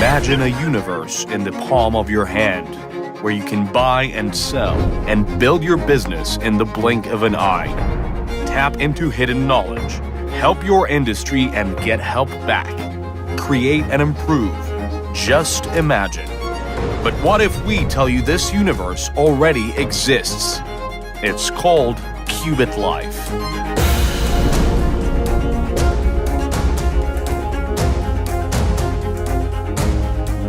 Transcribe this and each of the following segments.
Imagine a universe in the palm of your hand, where you can buy and sell and build your business in the blink of an eye. Tap into hidden knowledge, help your industry and get help back. Create and improve. Just imagine. But what if we tell you this universe already exists? It's called Qubitlife.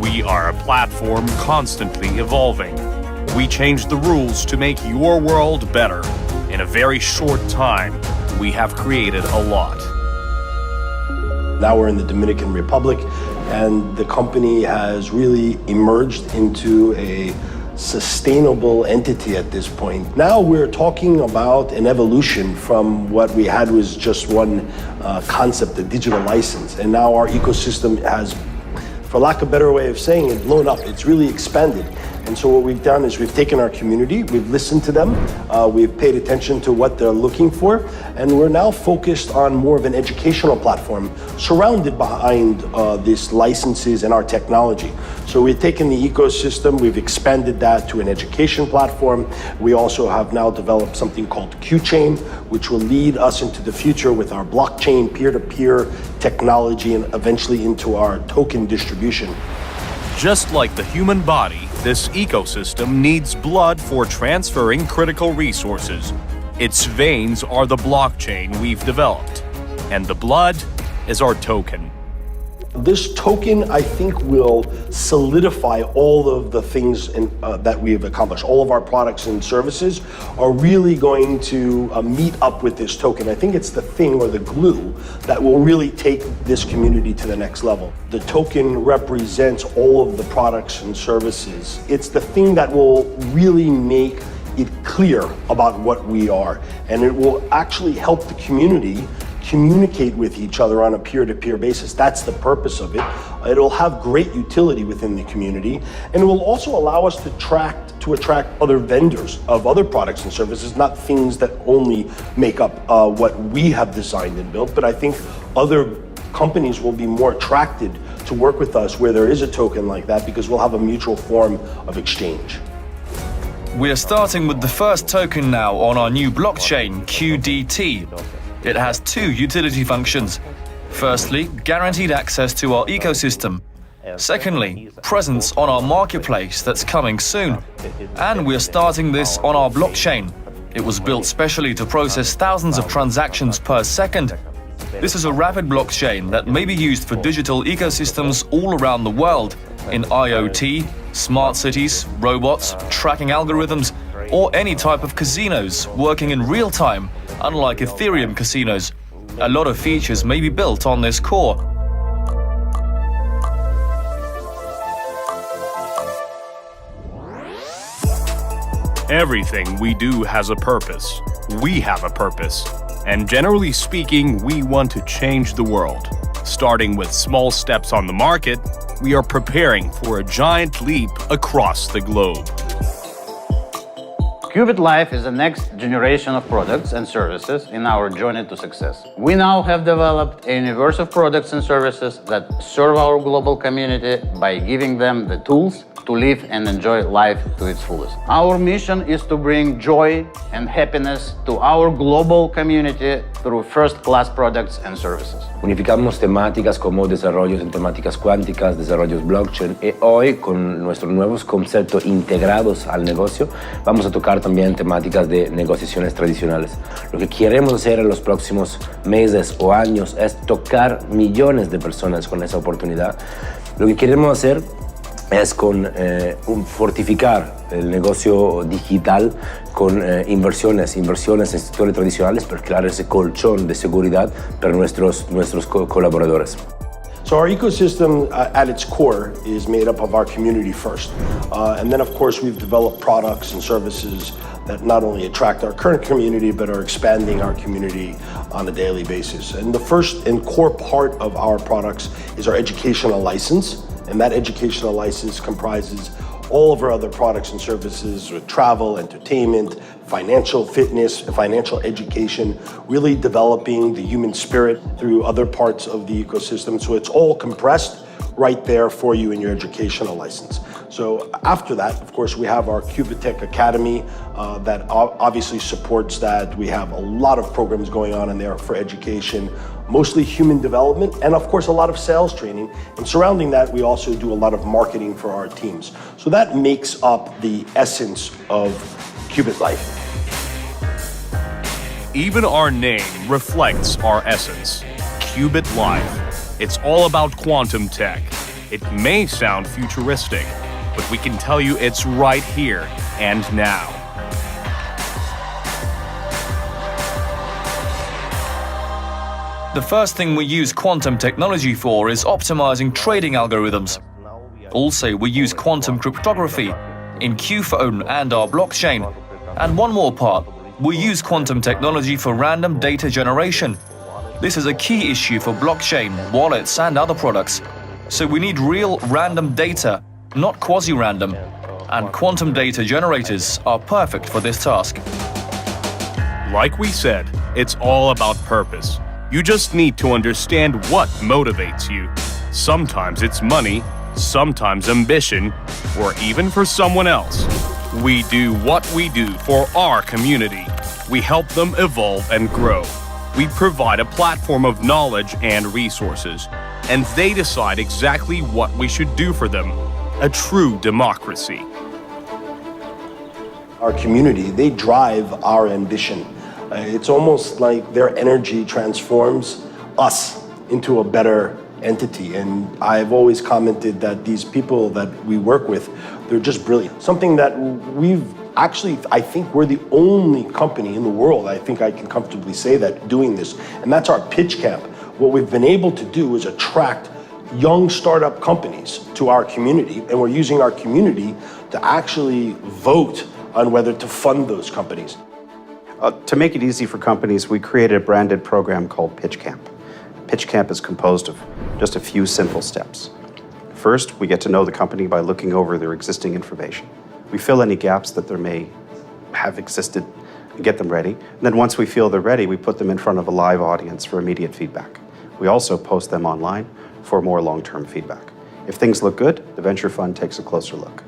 We are a platform constantly evolving. We change the rules to make your world better. In a very short time, we have created a lot. Now we're in the Dominican Republic, and the company has really emerged into a sustainable entity at this point. Now we're talking about an evolution from what we had was just one concept, a digital license. And now our ecosystem has, for lack of a better way of saying it, blown up. It's really expanded. And so what we've done is we've taken our community, we've listened to them, we've paid attention to what they're looking for, and we're now focused on more of an educational platform surrounded behind these licenses and our technology. So we've taken the ecosystem, we've expanded that to an education platform. We also have now developed something called QChain, which will lead us into the future with our blockchain, peer-to-peer technology, and eventually into our token distribution. Just like the human body, this ecosystem needs blood for transferring critical resources. Its veins are the blockchain we've developed, and the blood is our token. This token, I think, will solidify all of the things that we have accomplished. All of our products and services are really going to meet up with this token. I think it's the thing or the glue that will really take this community to the next level. The token represents all of the products and services. It's the thing that will really make it clear about what we are, and it will actually help the community communicate with each other on a peer-to-peer basis. That's the purpose of it. It'll have great utility within the community, and it will also allow us to attract other vendors of other products and services, not things that only make up what we have designed and built, but I think other companies will be more attracted to work with us where there is a token like that, because we'll have a mutual form of exchange. We are starting with the first token now on our new blockchain, QDT. It has two utility functions. Firstly, guaranteed access to our ecosystem. Secondly, presence on our marketplace that's coming soon. And we're starting this on our blockchain. It was built specially to process thousands of transactions per second. This is a rapid blockchain that may be used for digital ecosystems all around the world, in IoT, smart cities, robots, tracking algorithms, or any type of casinos working in real time, unlike Ethereum casinos. A lot of features may be built on this core. Everything we do has a purpose. We have a purpose. And generally speaking, we want to change the world. Starting with small steps on the market, we are preparing for a giant leap across the globe. Qubitlife is the next generation of products and services in our journey to success. We now have developed a universe of products and services that serve our global community by giving them the tools to live and enjoy life to its fullest. Our mission is to bring joy and happiness to our global community through first-class products and services. Unificamos temáticas como desarrollos en temáticas cuánticas, desarrollos blockchain, y hoy con nuestros nuevos conceptos integrados al negocio vamos a tocar también temáticas de negociaciones tradicionales. Lo que queremos hacer en los próximos meses o años es tocar millones de personas con esa oportunidad. Lo que queremos hacer es fortificar el negocio digital con inversiones en sectores tradicionales para crear ese colchón de seguridad para nuestros colaboradores. So our ecosystem at its core is made up of our community first. And then of course we've developed products and services that not only attract our current community, but are expanding our community on a daily basis. And the first and core part of our products is our educational license. And that educational license comprises all of our other products and services with travel, entertainment, financial fitness, financial education, really developing the human spirit through other parts of the ecosystem. So it's all compressed right there for you in your educational license. So after that, of course, we have our QubitTech Academy that obviously supports that. We have a lot of programs going on in there for education, mostly human development, and of course, a lot of sales training. And surrounding that, we also do a lot of marketing for our teams. So that makes up the essence of Qubitlife. Even our name reflects our essence, Qubitlife. It's all about quantum tech. It may sound futuristic, but we can tell you it's right here and now. The first thing we use quantum technology for is optimizing trading algorithms. Also, we use quantum cryptography in Qphone and our blockchain. And one more part, we use quantum technology for random data generation. This is a key issue for blockchain, wallets, and other products. So we need real random data, not quasi-random. And quantum data generators are perfect for this task. Like we said, it's all about purpose. You just need to understand what motivates you. Sometimes it's money, sometimes ambition, or even for someone else. We do what we do for our community. We help them evolve and grow. We provide a platform of knowledge and resources, and they decide exactly what we should do for them. A true democracy. Our community, they drive our ambition. It's almost like their energy transforms us into a better entity. And I've always commented that these people that we work with, they're just brilliant. Something that we've actually, I think we're the only company in the world, I think I can comfortably say that, doing this. And that's our pitch camp. What we've been able to do is attract young startup companies to our community, and we're using our community to actually vote on whether to fund those companies. To make it easy for companies, we created a branded program called Pitch Camp. Pitch Camp is composed of just a few simple steps. First, we get to know the company by looking over their existing information. We fill any gaps that there may have existed and get them ready. And then once we feel they're ready, we put them in front of a live audience for immediate feedback. We also post them online for more long-term feedback. If things look good, the venture fund takes a closer look.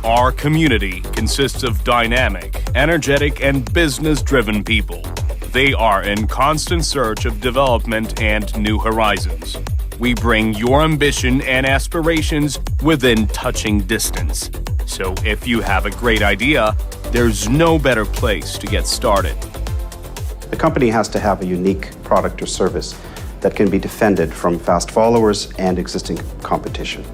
Our community consists of dynamic, energetic, and business-driven people. They are in constant search of development and new horizons. We bring your ambition and aspirations within touching distance. So if you have a great idea, there's no better place to get started. The company has to have a unique product or service that can be defended from fast followers and existing competition.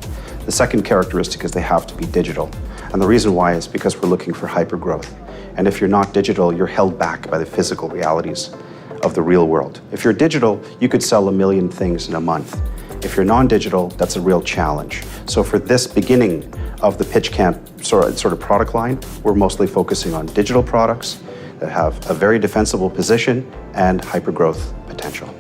The second characteristic is they have to be digital. And the reason why is because we're looking for hypergrowth. And if you're not digital, you're held back by the physical realities of the real world. If you're digital, you could sell 1 million things in a month. If you're non-digital, that's a real challenge. So for this beginning of the Pitch Camp sort of product line, we're mostly focusing on digital products that have a very defensible position and hypergrowth potential.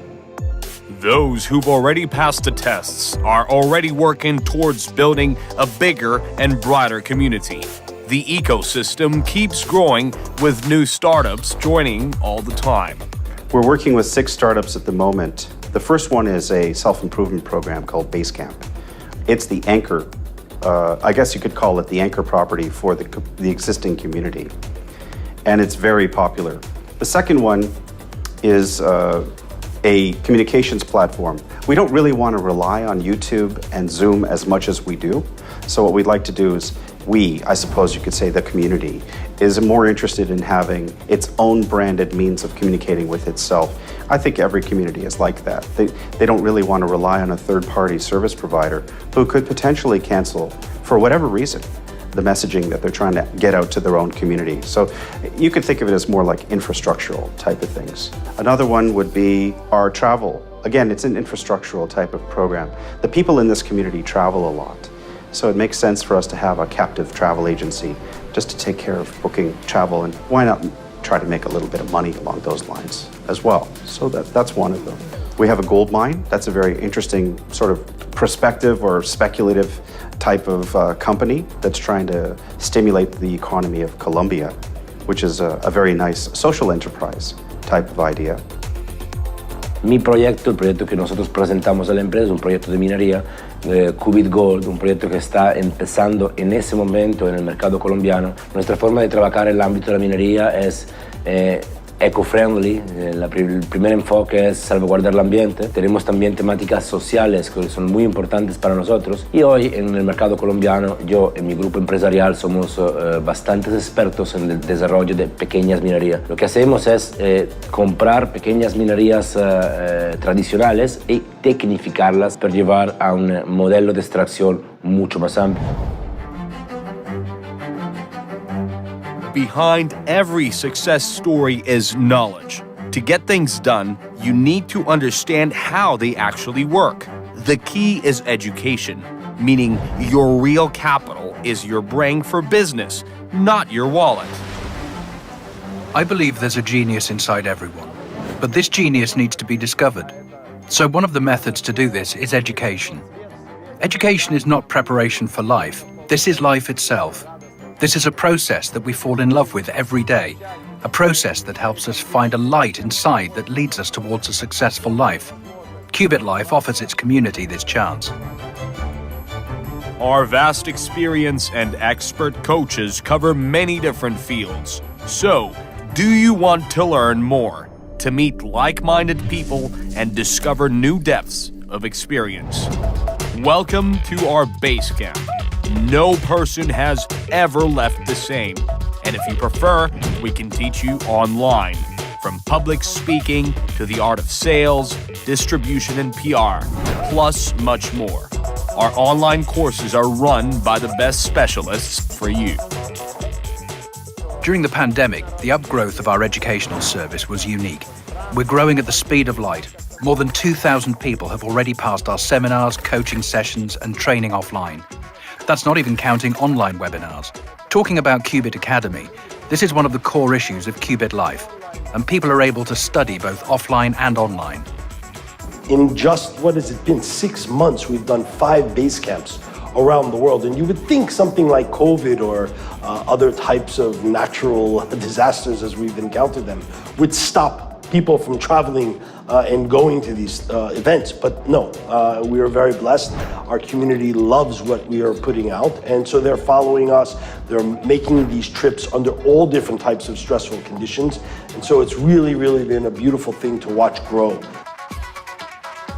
Those who've already passed the tests are already working towards building a bigger and brighter community. The ecosystem keeps growing with new startups joining all the time. We're working with 6 startups at the moment. The first one is a self-improvement program called Basecamp. It's the anchor, I guess you could call it the anchor property for the existing community. And it's very popular. The second one is a communications platform. We don't really want to rely on YouTube and Zoom as much as we do. So what we'd like to do is I suppose you could say the community, is more interested in having its own branded means of communicating with itself. I think every community is like that. They don't really want to rely on a third-party service provider who could potentially cancel, for whatever reason, the messaging that they're trying to get out to their own community. So you could think of it as more like infrastructural type of things. Another one would be our travel. Again, it's an infrastructural type of program. The people in this community travel a lot. So it makes sense for us to have a captive travel agency just to take care of booking travel, and why not try to make a little bit of money along those lines as well. So that's one of them. We have a gold mine. That's a very interesting sort of prospective or speculative type of company that's trying to stimulate the economy of Colombia, which is a very nice social enterprise type of idea. Mi proyecto, el proyecto que nosotros presentamos a la empresa, es un proyecto de minería, Qubit Gold, un proyecto que está empezando en ese momento en el mercado colombiano. Nuestra forma de trabajar en el ámbito de la minería es eco-friendly. El primer enfoque es salvaguardar el ambiente. Tenemos también temáticas sociales que son muy importantes para nosotros. Y hoy en el mercado colombiano, yo en mi grupo empresarial somos bastantes expertos en el desarrollo de pequeñas minerías. Lo que hacemos es comprar pequeñas minerías tradicionales y tecnificarlas para llevar a un modelo de extracción mucho más amplio. Behind every success story is knowledge. To get things done, you need to understand how they actually work. The key is education, meaning your real capital is your brain for business, not your wallet. I believe there's a genius inside everyone, but this genius needs to be discovered. So one of the methods to do this is education. Education is not preparation for life. This is life itself. This is a process that we fall in love with every day, a process that helps us find a light inside that leads us towards a successful life. Qubitlife offers its community this chance. Our vast experience and expert coaches cover many different fields. So, do you want to learn more, to meet like-minded people and discover new depths of experience? Welcome to our base camp. No person has ever left the same. And if you prefer, we can teach you online, from public speaking to the art of sales, distribution and PR, plus much more. Our online courses are run by the best specialists for you. During the pandemic, the upgrowth of our educational service was unique. We're growing at the speed of light. More than 2,000 people have already passed our seminars, coaching sessions, and training offline. That's not even counting online webinars. Talking about Qubit Academy, this is one of the core issues of QubitLife, and people are able to study both offline and online. In just, what has it been, 6 months, we've done 5 base camps around the world. And you would think something like COVID or other types of natural disasters as we've encountered them would stop people from traveling and going to these events, but no, we are very blessed. Our community loves what we are putting out, and so they're following us. They're making these trips under all different types of stressful conditions, and so it's really, really been a beautiful thing to watch grow.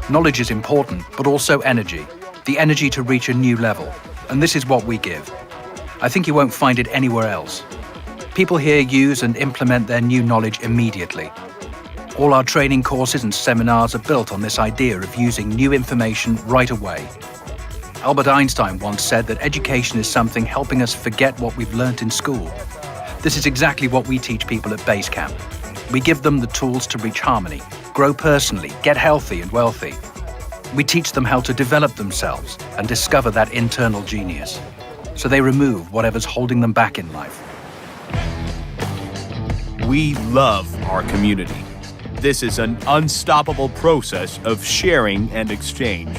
Knowledge is important, but also energy. The energy to reach a new level, and this is what we give. I think you won't find it anywhere else. People here use and implement their new knowledge immediately. All our training courses and seminars are built on this idea of using new information right away. Albert Einstein once said that education is something helping us forget what we've learnt in school. This is exactly what we teach people at Basecamp. We give them the tools to reach harmony, grow personally, get healthy and wealthy. We teach them how to develop themselves and discover that internal genius, so they remove whatever's holding them back in life. We love our community. This is an unstoppable process of sharing and exchange.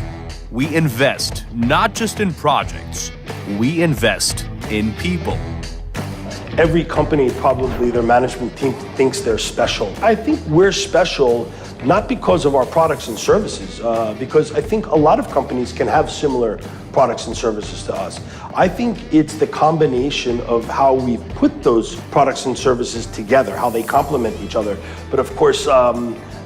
We invest not just in projects, we invest in people. Every company, probably their management team thinks they're special. I think we're special not because of our products and services, because I think a lot of companies can have similar products and services to us. I think it's the combination of how we put those products and services together, how they complement each other. But of course,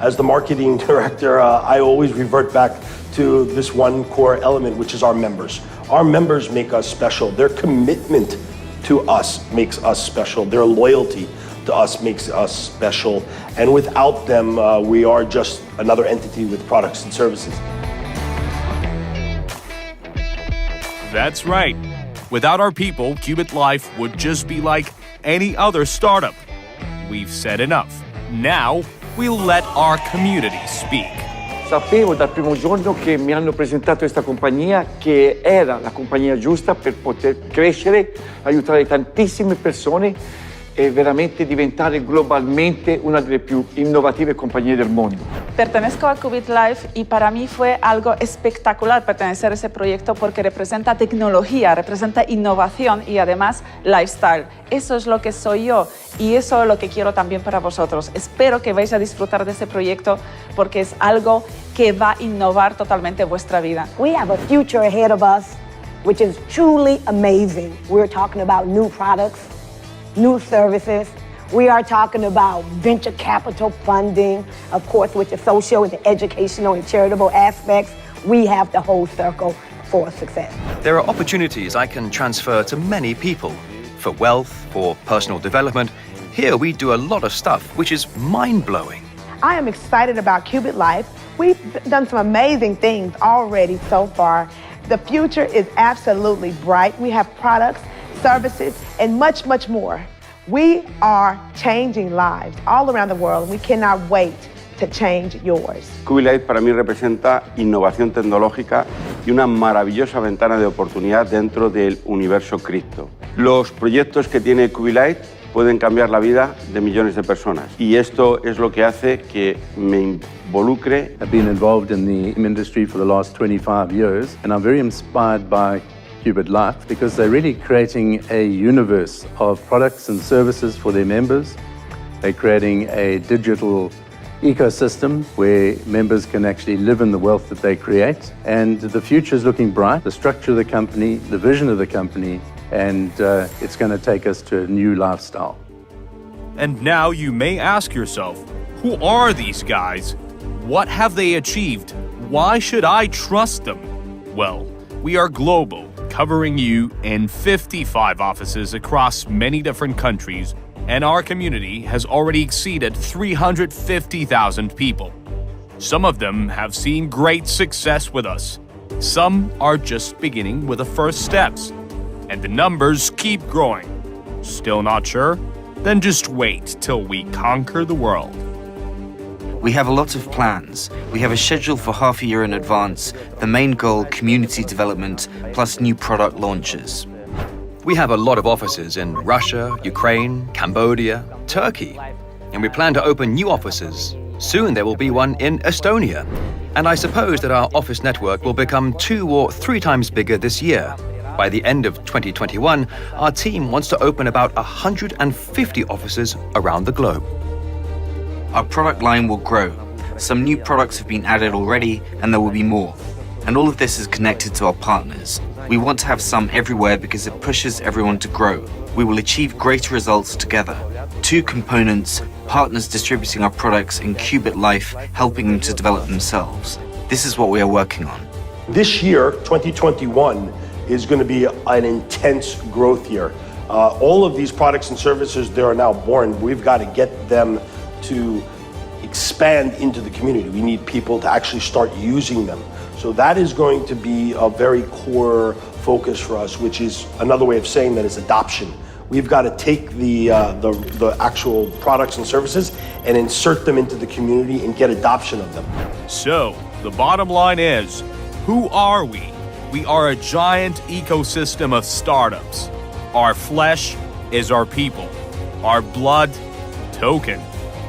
as the marketing director, I always revert back to this one core element, which is our members. Our members make us special. Their commitment to us makes us special. Their loyalty to us makes us special. And without them, we are just another entity with products and services. That's right. Without our people, QubitLife would just be like any other startup. We've said enough. Now, we'll let our community speak. Sapevo dal primo giorno che mi hanno presentato questa compagnia che era la compagnia giusta per poter crescere, aiutare tantissime persone e veramente diventare globalmente una delle più innovative compagnie del mondo. Pertenezco a Qubitlife y para mí fue algo espectacular pertenecer a ese proyecto porque representa tecnología, representa innovación y además lifestyle. Eso es lo que soy yo y eso es lo que quiero también para vosotros. Espero que vais a disfrutar de este proyecto porque es algo que va a innovar totalmente vuestra vida. We have a future ahead of us, which is truly amazing. We're talking about new products, new services. We are talking about venture capital funding, of course, with the social and the educational and charitable aspects. We have the whole circle for success. There are opportunities I can transfer to many people. For wealth, for personal development. Here we do a lot of stuff which is mind-blowing. I am excited about QubitLife. We've done some amazing things already so far. The future is absolutely bright. We have products, services, and much, much more. We are changing lives all around the world. We cannot wait to change yours. QubitLife para mí representa innovación tecnológica y una maravillosa ventana de oportunidad dentro del universo cripto. Los proyectos que tiene QubitLife pueden cambiar la vida de millones de personas y esto es lo que hace que me involucre. I've been involved in the industry for the last 25 years and I'm very inspired by QubitLife because they're really creating a universe of products and services for their members. They're creating a digital ecosystem where members can actually live in the wealth that they create. And the future is looking bright. The structure of the company, the vision of the company, and it's going to take us to a new lifestyle. And now you may ask yourself, who are these guys? What have they achieved? Why should I trust them? Well, we are global, covering you in 55 offices across many different countries, and our community has already exceeded 350,000 people. Some of them have seen great success with us. Some are just beginning with the first steps, and the numbers keep growing. Still not sure? Then just wait till we conquer the world. We have a lot of plans. We have a schedule for half a year in advance, the main goal, community development, plus new product launches. We have a lot of offices in Russia, Ukraine, Cambodia, Turkey, and we plan to open new offices. Soon there will be one in Estonia. And I suppose that our office network will become 2 or 3 times bigger this year. By the end of 2021, our team wants to open about 150 offices around the globe. Our product line will grow. Some new products have been added already, and there will be more. And all of this is connected to our partners. We want to have some everywhere because it pushes everyone to grow. We will achieve greater results together. 2 components, partners distributing our products and QubitLife helping them to develop themselves. This is what we are working on. This year, 2021, is going to be an intense growth year. All of these products and services that are now born, we've got to get them to expand into the community. We need people to actually start using them. So that is going to be a very core focus for us, which is another way of saying that is adoption. We've got to take the actual products and services and insert them into the community and get adoption of them. So, the bottom line is, who are we? We are a giant ecosystem of startups. Our flesh is our people. Our blood, token.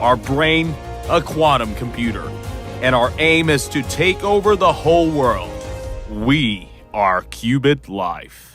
Our brain, a quantum computer. And our aim is to take over the whole world. We are QubitLife.